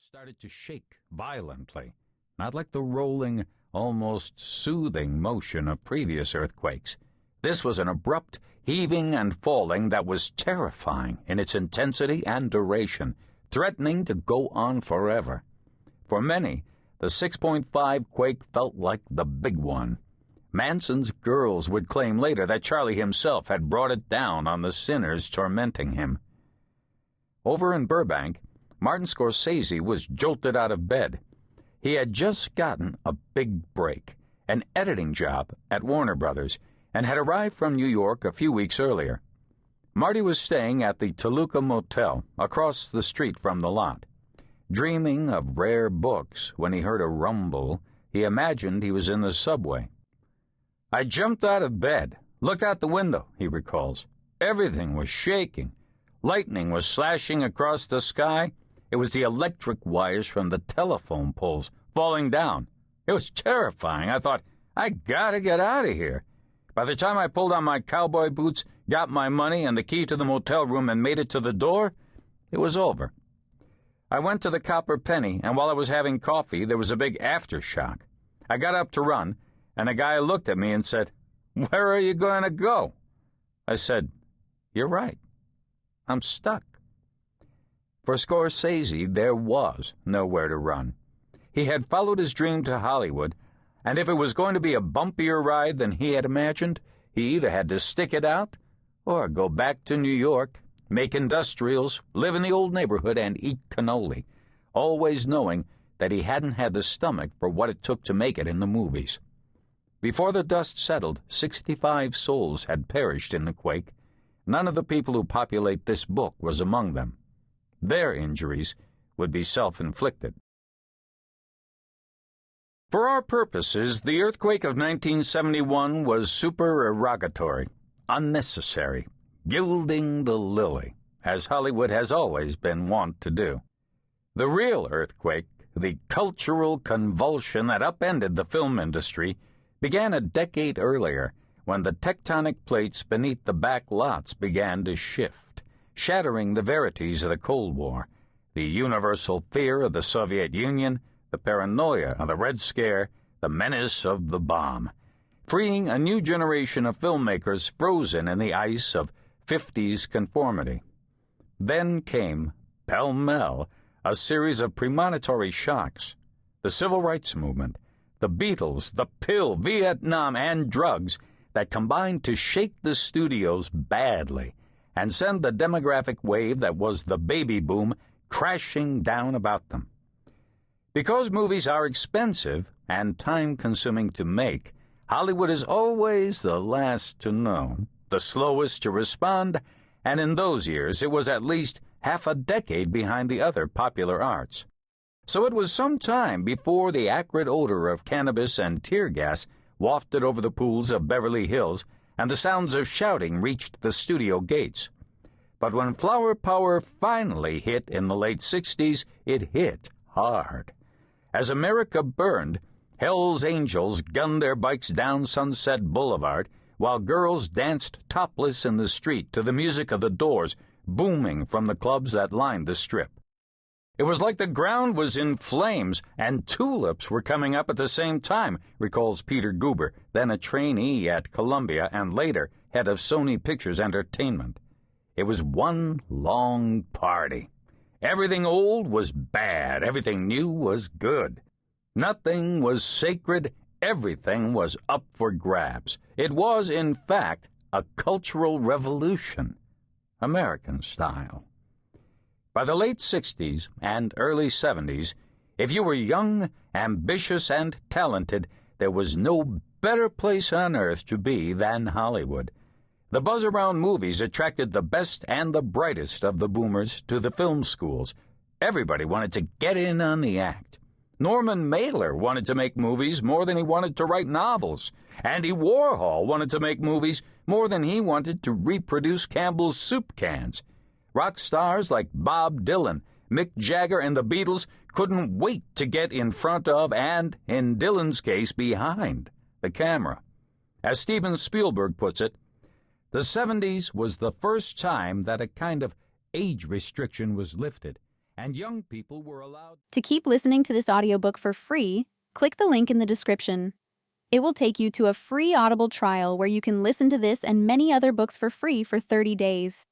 started to shake violently, not like the rolling, almost soothing motion of previous earthquakes. This was an abrupt heaving and falling that was terrifying in its intensity and duration, threatening to go on forever. For many, the 6.5 quake felt like the big one. Manson's girls would claim later that Charlie himself had brought it down on the sinners tormenting him. Over in Burbank, Martin Scorsese was jolted out of bed. He had just gotten a big break, an editing job at Warner Brothers, and had arrived from New York a few weeks earlier. Marty was staying at the Toluca Motel across the street from the lot. Dreaming of rare books when he heard a rumble, he imagined he was in the subway. "I jumped out of bed, looked out the window," he recalls. "Everything was shaking. Lightning was slashing across the sky. It was the electric wires from the telephone poles falling down. It was terrifying. I thought, I gotta get out of here. By the time I pulled on my cowboy boots, got my money and the key to the motel room and made it to the door, it was over. I went to the Copper Penny, and while I was having coffee, there was a big aftershock. I got up to run, and a guy looked at me and said, 'Where are you going to go?' I said, 'You're right. I'm stuck.'" For Scorsese, there was nowhere to run. He had followed his dream to Hollywood, and if it was going to be a bumpier ride than he had imagined, he either had to stick it out or go back to New York, make industrials, live in the old neighborhood, and eat cannoli, always knowing that he hadn't had the stomach for what it took to make it in the movies. Before the dust settled, 65 souls had perished in the quake. None of the people who populate this book was among them. Their injuries would be self-inflicted. For our purposes, the earthquake of 1971 was supererogatory, unnecessary, gilding the lily, as Hollywood has always been wont to do. The real earthquake, the cultural convulsion that upended the film industry, began a decade earlier, when the tectonic plates beneath the back lots began to shift, shattering the verities of the Cold War, the universal fear of the Soviet Union, the paranoia of the Red Scare, the menace of the bomb, freeing a new generation of filmmakers frozen in the ice of 50s conformity. Then came, pell-mell, a series of premonitory shocks: the Civil Rights Movement, the Beatles, the pill, Vietnam, and drugs that combined to shake the studios badly and send the demographic wave that was the baby boom crashing down about them. Because movies are expensive and time-consuming to make, Hollywood is always the last to know, the slowest to respond, and in those years it was at least half a decade behind the other popular arts. So it was some time before the acrid odor of cannabis and tear gas wafted over the pools of Beverly Hills and the sounds of shouting reached the studio gates. But when flower power finally hit in the late 60s, it hit hard. As America burned, Hell's Angels gunned their bikes down Sunset Boulevard while girls danced topless in the street to the music of the Doors booming from the clubs that lined the Strip. It was like the ground was in flames and tulips were coming up at the same time, recalls Peter Guber, then a trainee at Columbia and later head of Sony Pictures Entertainment. It was one long party. Everything old was bad, everything new was good. Nothing was sacred, everything was up for grabs. It was, in fact, a cultural revolution, American style. By the late 60s and early 70s, if you were young, ambitious, and talented, there was no better place on earth to be than Hollywood. The buzz around movies attracted the best and the brightest of the boomers to the film schools. Everybody wanted to get in on the act. Norman Mailer wanted to make movies more than he wanted to write novels. Andy Warhol wanted to make movies more than he wanted to reproduce Campbell's soup cans. Rock stars like Bob Dylan, Mick Jagger, and the Beatles couldn't wait to get in front of and, in Dylan's case, behind the camera. As Steven Spielberg puts it, the 70s was the first time that a kind of age restriction was lifted, and young people were allowed. To keep listening to this audiobook for free, click the link in the description. It will take you to a free Audible trial where you can listen to this and many other books for free for 30 days.